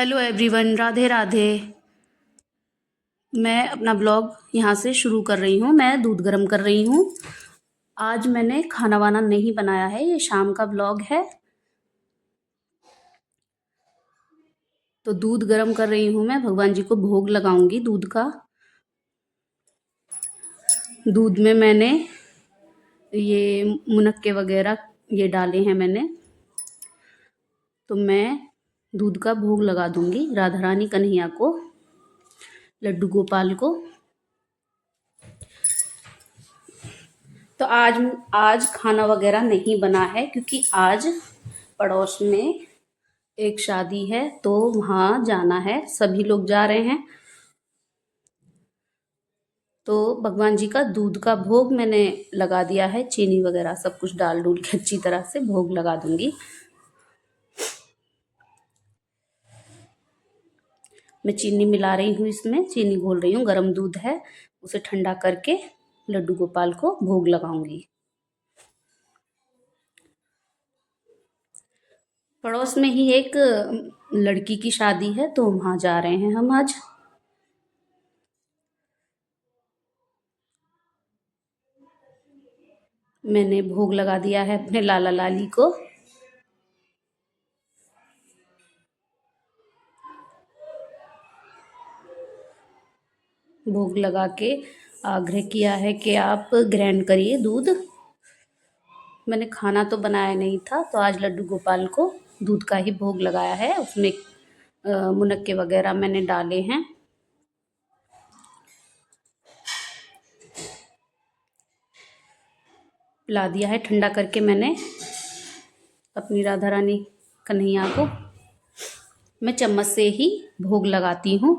Hello everyone, Radhe Radhe. मैं अपना blog यहाँ से शुरू कर रही हूँ। मैं दूध गर्म कर रही हूँ। आज मैंने खाना वाना नहीं बनाया है, ये शाम का ब्लॉग है। तो दूध गर्म कर रही हूँ मैं, भगवान जी को भोग लगाऊंगी दूध का। दूध में मैंने ये मुनक्के वगैरह ये डाले हैं मैंने। तो मैं दूध का भोग लगा दूंगी राधा रानी कन्हैया को, लड्डू गोपाल को। तो आज खाना वगैरह नहीं बना है, क्योंकि आज पड़ोस में एक शादी है तो वहाँ जाना है, सभी लोग जा रहे हैं। तो भगवान जी का दूध का भोग मैंने लगा दिया है, चीनी वगैरह सब कुछ डाल डूल के अच्छी तरह से भोग लगा दूंगी। मैं चीनी मिला रही हूँ, इसमें चीनी घोल रही हूँ। गर्म दूध है, उसे ठंडा करके लड्डू गोपाल को भोग लगाऊंगी। पड़ोस में ही एक लड़की की शादी है तो वहाँ जा रहे हैं हम आज। मैंने भोग लगा दिया है अपने लाला लाली को। भोग लगा के आग्रह किया है कि आप ग्रहण करिए दूध। मैंने खाना तो बनाया नहीं था, तो आज लड्डू गोपाल को दूध का ही भोग लगाया है। उसमें मुनक्के वगैरह मैंने डाले हैं। पिला दिया है ठंडा करके मैंने अपनी राधा रानी कन्हैया को। मैं चम्मच से ही भोग लगाती हूँ।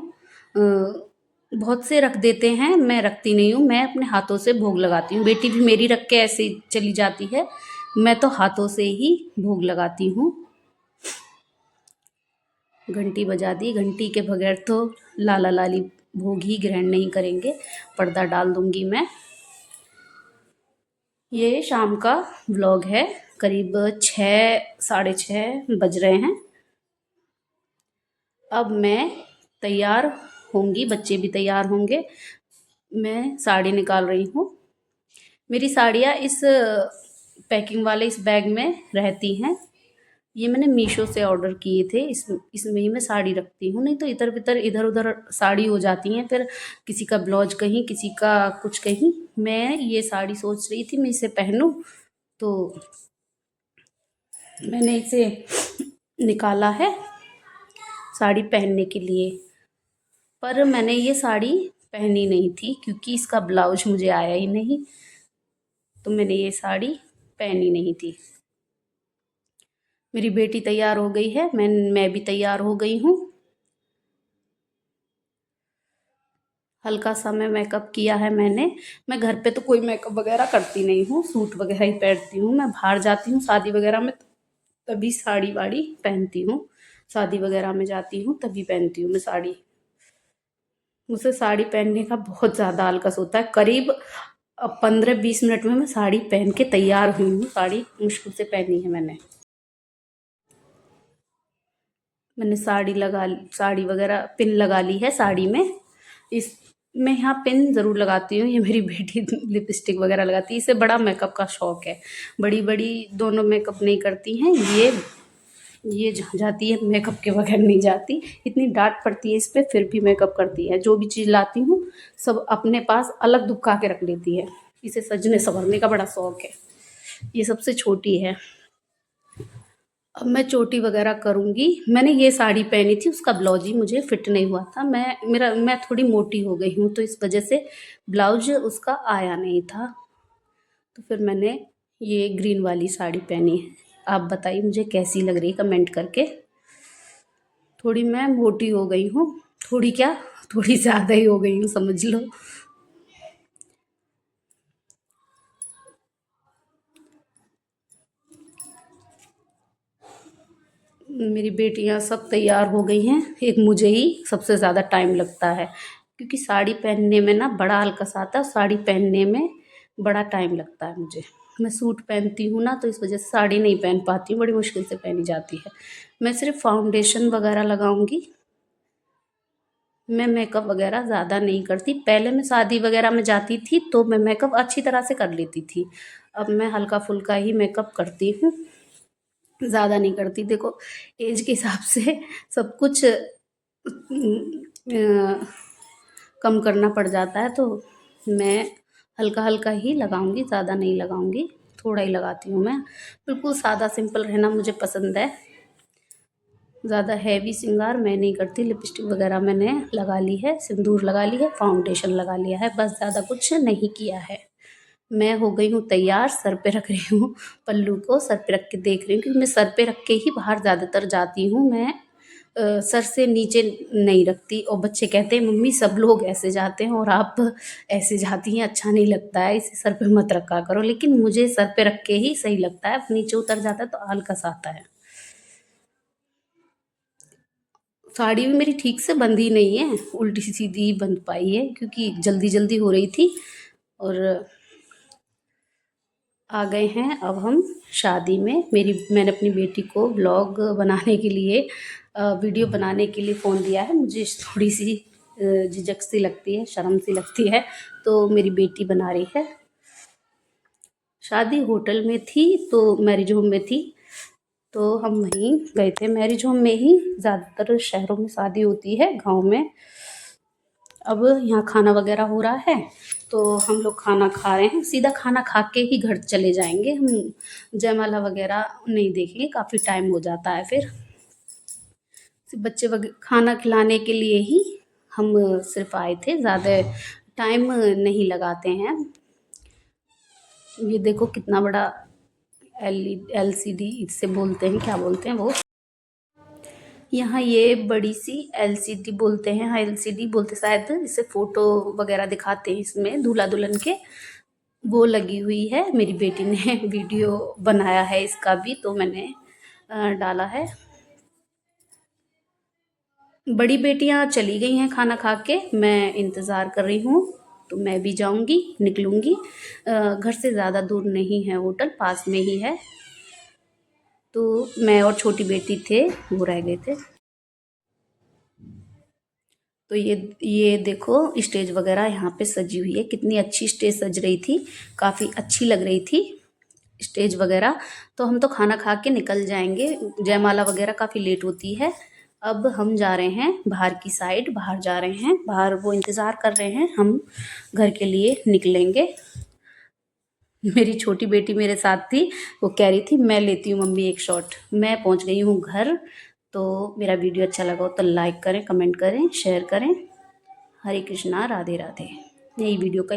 बहुत से रख देते हैं, मैं रखती नहीं हूँ। मैं अपने हाथों से भोग लगाती हूँ। बेटी भी मेरी रख के ऐसे ही चली जाती है, मैं तो हाथों से ही भोग लगाती हूँ। घंटी बजा दी, घंटी के बगैर तो लाला लाली भोग ही ग्रहण नहीं करेंगे। पर्दा डाल दूंगी मैं। ये शाम का व्लॉग है, करीब 6 साढ़े 6 बज रहे हैं। अब मैं तैयार होंगी, बच्चे भी तैयार होंगे। मैं साड़ी निकाल रही हूँ। मेरी साड़ियाँ इस पैकिंग वाले इस बैग में रहती हैं। ये मैंने मीशो से ऑर्डर किए थे। इसमें ही मैं साड़ी रखती हूँ, नहीं तो इधर उधर साड़ी हो जाती हैं। फिर किसी का ब्लाउज कहीं, किसी का कुछ कहीं। मैं ये साड़ी सोच रही थी मैं इसे पहनूं, तो मैंने इसे निकाला है साड़ी पहनने के लिए। पर मैंने ये साड़ी पहनी नहीं थी, क्योंकि इसका ब्लाउज मुझे आया ही नहीं, तो मैंने ये साड़ी पहनी नहीं थी। मेरी बेटी तैयार हो गई है, मैं भी तैयार हो गई हूँ। हल्का सा मैं मेकअप किया है मैंने। मैं घर पे तो कोई मेकअप वगैरह करती नहीं हूँ, सूट वगैरह ही पहनती हूँ। मैं बाहर जाती हूँ शादी वगैरह में तभी साड़ी वाड़ी पहनती हूँ। शादी वगैरह में जाती हूँ तभी पहनती हूँ मैं साड़ी। मुझे साड़ी पहनने का बहुत ज़्यादा आलकस होता है। करीब 15-20 मिनट में मैं साड़ी पहन के तैयार हुई हूँ। साड़ी मुश्किल से पहनी है मैंने। मैंने साड़ी वगैरह पिन लगा ली है साड़ी में। इस मैं यहाँ पिन ज़रूर लगाती हूँ। ये मेरी बेटी लिपस्टिक वगैरह लगाती है, इसे बड़ा मेकअप का शौक है। बड़ी बड़ी दोनों मेकअप नहीं करती हैं, ये जहाँ जाती है मेकअप के बगैर नहीं जाती। इतनी डांट पड़ती है इस पर, फिर भी मेकअप करती है। जो भी चीज़ लाती हूँ सब अपने पास अलग दुबका के रख लेती है। इसे सजने संवरने का बड़ा शौक है। ये सबसे छोटी है। अब मैं चोटी वगैरह करूँगी। मैंने ये साड़ी पहनी थी, उसका ब्लाउज ही मुझे फिट नहीं हुआ था। मैं थोड़ी मोटी हो गई हूँ, तो इस वजह से ब्लाउज उसका आया नहीं था। तो फिर मैंने ये ग्रीन वाली साड़ी पहनी है। आप बताइए मुझे कैसी लग रही है, कमेंट करके। थोड़ी मैं मोटी हो गई हूँ, थोड़ी क्या, थोड़ी ज़्यादा ही हो गई हूँ, समझ लो। मेरी बेटियां सब तैयार हो गई हैं, एक मुझे ही सबसे ज़्यादा टाइम लगता है, क्योंकि साड़ी पहनने में ना बड़ा हल्कस आता है। साड़ी पहनने में बड़ा टाइम लगता है मुझे। मैं सूट पहनती हूँ ना, तो इस वजह से साड़ी नहीं पहन पाती हूँ, बड़ी मुश्किल से पहनी जाती है। मैं सिर्फ फाउंडेशन वगैरह लगाऊंगी, मैं मेकअप वगैरह ज़्यादा नहीं करती। पहले मैं शादी वगैरह में जाती थी तो मैं मेकअप अच्छी तरह से कर लेती थी। अब मैं हल्का-फुल्का ही मेकअप करती हूँ, ज़्यादा नहीं करती। देखो ऐज के हिसाब से सब कुछ कम करना पड़ जाता है, तो मैं हल्का-हल्का ही लगाऊँगी, ज़्यादा नहीं लगाऊँगी, थोड़ा ही लगाती हूँ मैं। बिल्कुल सादा सिंपल रहना मुझे पसंद है। ज़्यादा हैवी श्रृंगार मैं नहीं करती। लिपस्टिक वगैरह मैंने लगा ली है, सिंदूर लगा ली है, फाउंडेशन लगा लिया है, बस ज़्यादा कुछ नहीं किया है। मैं हो गई हूँ तैयार, सर पे रख रही हूँ पल्लू को, सर पे रख के देख रही हूँ, क्योंकि मैं सर पे रख के ही बाहर ज़्यादातर जाती हूँ। मैं सर से नीचे नहीं रखती, और बच्चे कहते हैं मम्मी सब लोग ऐसे जाते हैं और आप ऐसे जाती हैं, अच्छा नहीं लगता है, इसे सर पे मत रखा करो। लेकिन मुझे सर पे रख के ही सही लगता है, नीचे उतर जाता है तो आलकस आता है। साड़ी भी मेरी ठीक से बंधी नहीं है, उल्टी सीधी ही बंध पाई है, क्योंकि जल्दी जल्दी हो रही थी। और आ गए हैं अब हम शादी में। मैंने अपनी बेटी को व्लॉग बनाने के लिए, वीडियो बनाने के लिए फ़ोन दिया है। मुझे थोड़ी सी झिझक सी लगती है, शर्म सी लगती है, तो मेरी बेटी बना रही है। शादी होटल में थी, तो मैरिज होम में थी, तो हम वहीं गए थे मैरिज होम में ही। ज़्यादातर शहरों में शादी होती है, गांव में अब यहाँ खाना वगैरह हो रहा है, तो हम लोग खाना खा रहे हैं। सीधा खाना खा के ही घर चले जाएंगे हम, जयमाला वगैरह नहीं देखेंगे, काफ़ी टाइम हो जाता है फिर। सिर्फ बच्चे खाना खिलाने के लिए ही हम सिर्फ आए थे, ज़्यादा टाइम नहीं लगाते हैं। ये देखो कितना बड़ा LCD इससे बोलते हैं, क्या बोलते हैं वो, यहाँ ये बड़ी सी LCD बोलते हैं, हाँ LCD बोलते शायद, इसे फोटो वगैरह दिखाते हैं इसमें दूल्हा दुल्हन के, वो लगी हुई है। मेरी बेटी ने वीडियो बनाया है इसका भी, तो मैंने डाला है। बड़ी बेटियां चली गई हैं खाना खा के, मैं इंतज़ार कर रही हूँ, तो मैं भी जाऊंगी, निकलूंगी। घर से ज़्यादा दूर नहीं है होटल, पास में ही है। तो मैं और छोटी बेटी थे, वो रह गए थे। तो ये देखो स्टेज वगैरह यहाँ पे सजी हुई है, कितनी अच्छी स्टेज सज रही थी, काफ़ी अच्छी लग रही थी स्टेज वगैरह। तो हम तो खाना खा के निकल जाएंगे, जयमाला वगैरह काफ़ी लेट होती है। अब हम जा रहे हैं बाहर की साइड, बाहर जा रहे हैं, बाहर वो इंतज़ार कर रहे हैं, हम घर के लिए निकलेंगे। मेरी छोटी बेटी मेरे साथ थी, वो कह रही थी मैं लेती हूँ मम्मी एक शॉट। मैं पहुँच गई हूँ घर। तो मेरा वीडियो अच्छा लगा हो तो लाइक करें, कमेंट करें, शेयर करें। हरे कृष्णा, राधे राधे। नई वीडियो का